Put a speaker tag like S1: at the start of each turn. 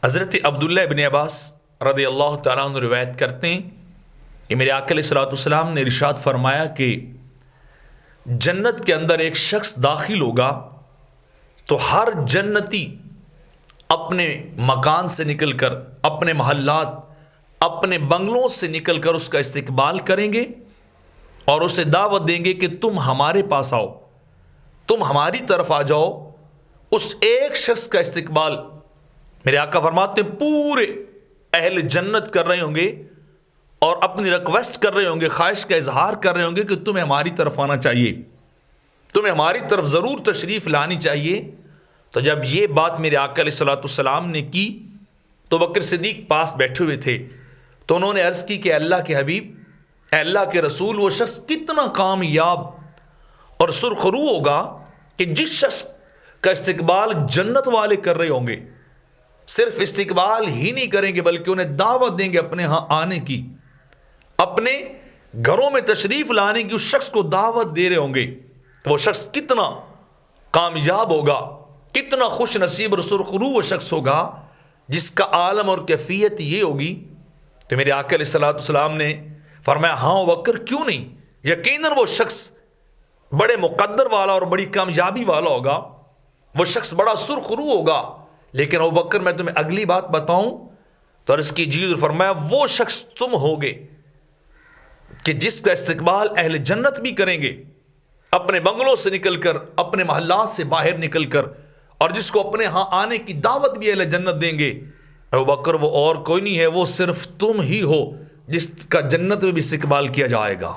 S1: हज़रत अब्दुल्ला इब्न अब्बास रज़ियल्लाहु तआला अन्हु रिवायत करते हैं कि मेरे आका अलैहिस्सलाम ने इरशाद फरमाया कि जन्नत के अंदर एक शख्स दाखिल होगा तो हर जन्नती अपने मकान से निकलकर, अपने महल्लात, अपने बंगलों से निकलकर उसका इस्तकबाल करेंगे और उसे दावत देंगे कि तुम हमारे पास आओ, तुम हमारी तरफ आ जाओ। उस एक शख्स का इस्तकबाल मेरे आका फरमाते पूरे अहले जन्नत कर रहे होंगे और अपनी रिक्वेस्ट कर रहे होंगे, ख्वाहिश का इजहार कर रहे होंगे कि तुम्हें हमारी तरफ आना चाहिए, तुम्हें हमारी तरफ ज़रूर तशरीफ़ लानी चाहिए। तो जब ये बात मेरे आका अलैहिस्सलाम ने की तो बकर सिद्दीक पास बैठे हुए थे, तो उन्होंने अर्ज़ की कि अल्लाह के हबीब, अल्लाह के रसूल, वो शख्स कितना कामयाब और सुरखरू होगा कि जिस शख्स का इस्तकबाल जन्नत वाले कर रहे होंगे, सिर्फ इस्तकबाल ही नहीं करेंगे बल्कि उन्हें दावत देंगे अपने यहाँ आने की, अपने घरों में तशरीफ़ लाने की, उस शख्स को दावत दे रहे होंगे। तो वो शख्स कितना कामयाब होगा, कितना खुश नसीब और सुरखरू वो शख्स होगा जिसका आलम और कैफियत ये होगी। तो मेरे आका अलैहिस्सलाम ने फरमाया, हाँ बकर, क्यों नहीं, यकीनन वो शख्स बड़े मुकद्दर वाला और बड़ी कामयाबी वाला होगा, वो शख्स बड़ा सुरखरू होगा। लेकिन अबू बकर, मैं तुम्हें अगली बात बताऊं? तो अर्ज़ कीजिए, फरमाया वो शख्स तुम होगे कि जिसका इस्तकबाल अहले जन्नत भी करेंगे, अपने बंगलों से निकलकर, अपने महल्लात से बाहर निकलकर, और जिसको अपने यहाँ आने की दावत भी अहले जन्नत देंगे। अबू बकर, वो और कोई नहीं है, वो सिर्फ तुम ही हो जिसका जन्नत में भी इस्तकबाल किया जाएगा।